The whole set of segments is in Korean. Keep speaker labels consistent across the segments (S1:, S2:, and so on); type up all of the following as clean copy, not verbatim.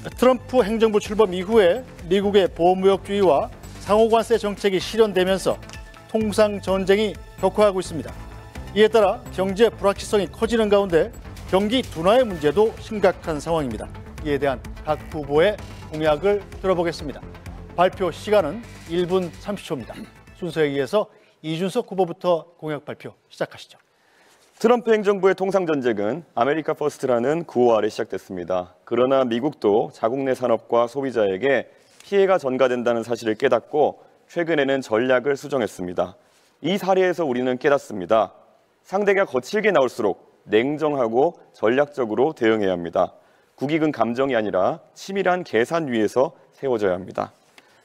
S1: 트럼프 행정부 출범 이후에 미국의 보호무역주의와 상호관세 정책이 실현되면서 통상 전쟁이 격화하고 있습니다. 이에 따라 경제 불확실성이 커지는 가운데 경기 둔화의 문제도 심각한 상황입니다. 이에 대한 각 후보의 공약을 들어보겠습니다. 발표 시간은 1분 30초입니다. 순서에 의해서 이준석 후보부터 공약 발표 시작하시죠.
S2: 트럼프 행정부의 통상전쟁은 아메리카 퍼스트라는 구호 아래 시작됐습니다. 그러나 미국도 자국 내 산업과 소비자에게 피해가 전가된다는 사실을 깨닫고 최근에는 전략을 수정했습니다. 이 사례에서 우리는 깨닫습니다. 상대가 거칠게 나올수록 냉정하고 전략적으로 대응해야 합니다. 국익은 감정이 아니라 치밀한 계산 위에서 세워져야 합니다.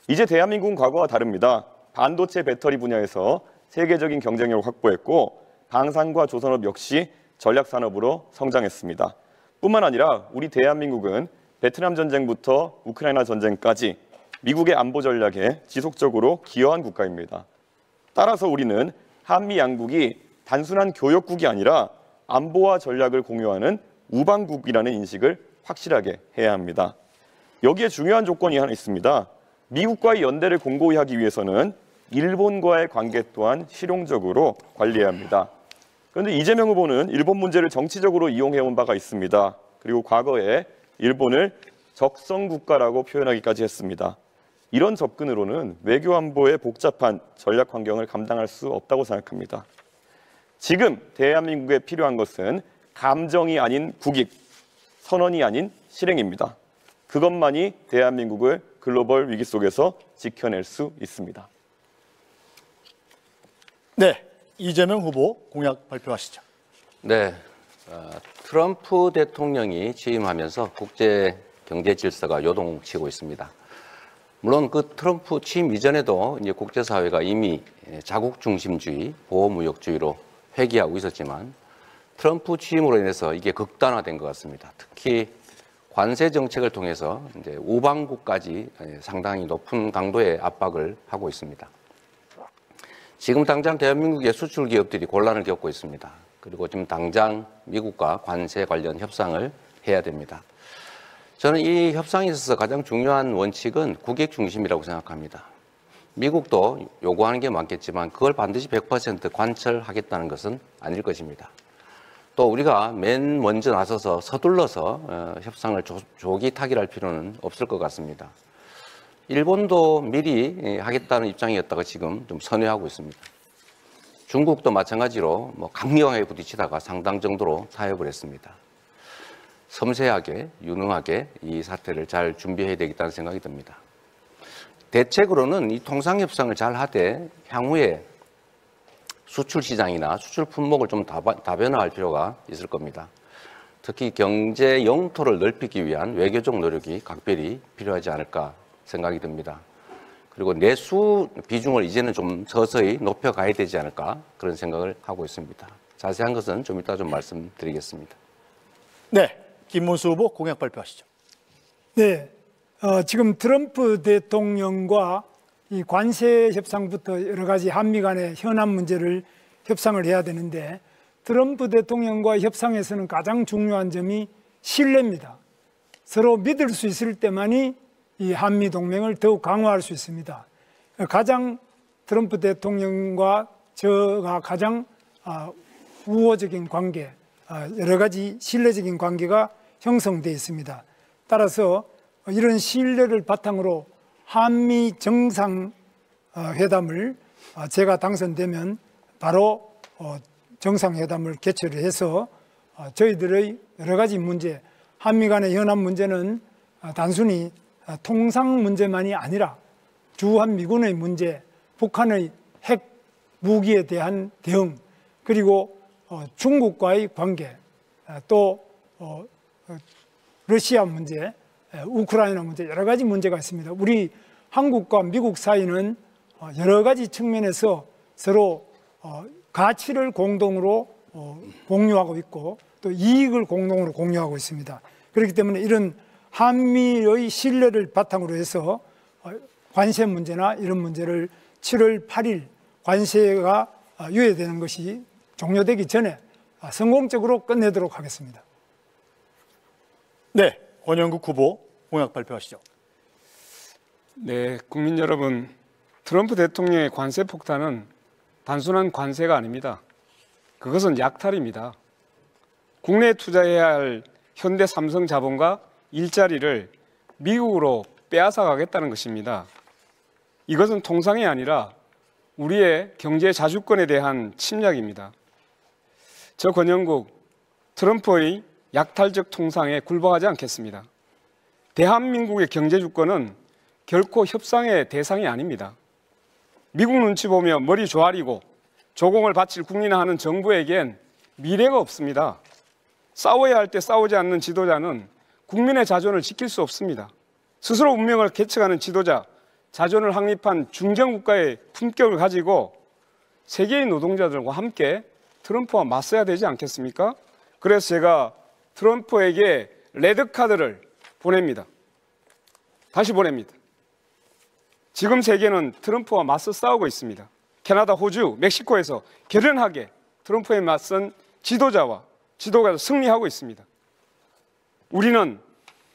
S2: 이제 대한민국은 과거와 다릅니다. 반도체 배터리 분야에서 세계적인 경쟁력을 확보했고 방산과 조선업 역시 전략산업으로 성장했습니다. 뿐만 아니라 우리 대한민국은 베트남 전쟁부터 우크라이나 전쟁까지 미국의 안보 전략에 지속적으로 기여한 국가입니다. 따라서 우리는 한미 양국이 단순한 교역국이 아니라 안보와 전략을 공유하는 우방국이라는 인식을 확실하게 해야 합니다. 여기에 중요한 조건이 하나 있습니다. 미국과의 연대를 공고히 하기 위해서는 일본과의 관계 또한 실용적으로 관리해야 합니다. 그런데 이재명 후보는 일본 문제를 정치적으로 이용해온 바가 있습니다. 그리고 과거에 일본을 적성국가라고 표현하기까지 했습니다. 이런 접근으로는 외교안보의 복잡한 전략 환경을 감당할 수 없다고 생각합니다. 지금 대한민국에 필요한 것은 감정이 아닌 국익, 선언이 아닌 실행입니다. 그것만이 대한민국을 글로벌 위기 속에서 지켜낼 수 있습니다.
S1: 네, 이재명 후보 공약 발표하시죠.
S3: 네, 트럼프 대통령이 취임하면서 국제 경제 질서가 요동치고 있습니다. 물론 그 트럼프 취임 이전에도 이제 국제사회가 이미 자국 중심주의, 보호무역주의로 회귀하고 있었지만 트럼프 취임으로 인해서 이게 극단화된 것 같습니다. 특히 관세 정책을 통해서 이제 우방국까지 상당히 높은 강도의 압박을 하고 있습니다. 지금 당장 대한민국의 수출 기업들이 곤란을 겪고 있습니다. 그리고 지금 당장 미국과 관세 관련 협상을 해야 됩니다. 저는 이 협상에 있어서 가장 중요한 원칙은 국익 중심이라고 생각합니다. 미국도 요구하는 게 많겠지만 그걸 반드시 100% 관철하겠다는 것은 아닐 것입니다. 또 우리가 맨 먼저 나서서 서둘러서 협상을 조기 타결할 필요는 없을 것 같습니다. 일본도 미리 하겠다는 입장이었다가 지금 좀 선회하고 있습니다. 중국도 마찬가지로 강력하게 부딪히다가 상당 정도로 타협을 했습니다. 섬세하게, 유능하게 이 사태를 잘 준비해야 되겠다는 생각이 듭니다. 대책으로는 이 통상협상을 잘 하되 향후에 수출 시장이나 수출 품목을 좀 다변화할 필요가 있을 겁니다. 특히 경제 영토를 넓히기 위한 외교적 노력이 각별히 필요하지 않을까 생각이 듭니다. 그리고 내수 비중을 이제는 좀 서서히 높여가야 되지 않을까 그런 생각을 하고 있습니다. 자세한 것은 좀 이따 좀 말씀드리겠습니다.
S1: 네, 김문수 후보 공약 발표하시죠.
S4: 네, 지금 트럼프 대통령과 이 관세 협상부터 여러 가지 한미 간의 현안 문제를 협상을 해야 되는데 트럼프 대통령과 협상에서는 가장 중요한 점이 신뢰입니다. 서로 믿을 수 있을 때만이 이 한미 동맹을 더욱 강화할 수 있습니다. 가장 트럼프 대통령과 저가 가장 우호적인 관계, 여러 가지 신뢰적인 관계가 형성되어 있습니다. 따라서 이런 신뢰를 바탕으로 한미 정상회담을 제가 당선되면 바로 정상회담을 개최를 해서 저희들의 여러 가지 문제, 한미 간의 현안 문제는 단순히 통상 문제만이 아니라 주한미군의 문제, 북한의 핵 무기에 대한 대응, 그리고 중국과의 관계, 또 러시아 문제, 우크라이나 문제, 여러 가지 문제가 있습니다. 우리 한국과 미국 사이는 여러 가지 측면에서 서로 가치를 공동으로 공유하고 있고 또 이익을 공동으로 공유하고 있습니다. 그렇기 때문에 이런 한미의 신뢰를 바탕으로 해서 관세 문제나 이런 문제를 7월 8일 관세가 유예되는 것이 종료되기 전에 성공적으로 끝내도록 하겠습니다.
S1: 네, 권영국 후보 공약 발표하시죠.
S5: 네, 국민 여러분, 트럼프 대통령의 관세 폭탄은 단순한 관세가 아닙니다. 그것은 약탈입니다. 국내에 투자해야 할 현대 삼성 자본과 일자리를 미국으로 빼앗아 가겠다는 것입니다. 이것은 통상이 아니라 우리의 경제 자주권에 대한 침략입니다. 저 권영국, 트럼프의 약탈적 통상에 굴복하지 않겠습니다. 대한민국의 경제 주권은 결코 협상의 대상이 아닙니다. 미국 눈치 보며 머리 조아리고 조공을 바칠 국민화하는 정부에겐 미래가 없습니다. 싸워야 할 때 싸우지 않는 지도자는 국민의 자존을 지킬 수 없습니다. 스스로 운명을 개척하는 지도자, 자존을 확립한 중견국가의 품격을 가지고 세계의 노동자들과 함께 트럼프와 맞서야 되지 않겠습니까? 그래서 제가 트럼프에게 레드카드를 보냅니다. 다시 보냅니다. 지금 세계는 트럼프와 맞서 싸우고 있습니다. 캐나다, 호주, 멕시코에서 결연하게 트럼프에 맞선 지도자가 승리하고 있습니다. 우리는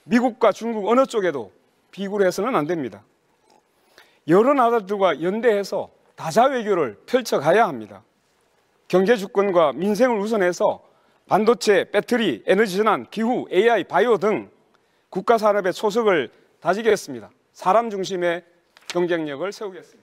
S5: 미국과 중국 어느 쪽에도 비굴해서는 안 됩니다. 여러 나라들과 연대해서 다자외교를 펼쳐가야 합니다. 경제 주권과 민생을 우선해서 반도체, 배터리, 에너지 전환, 기후, AI, 바이오 등 국가 산업의 초석을 다지겠습니다. 사람 중심의 경쟁력을 세우겠습니다.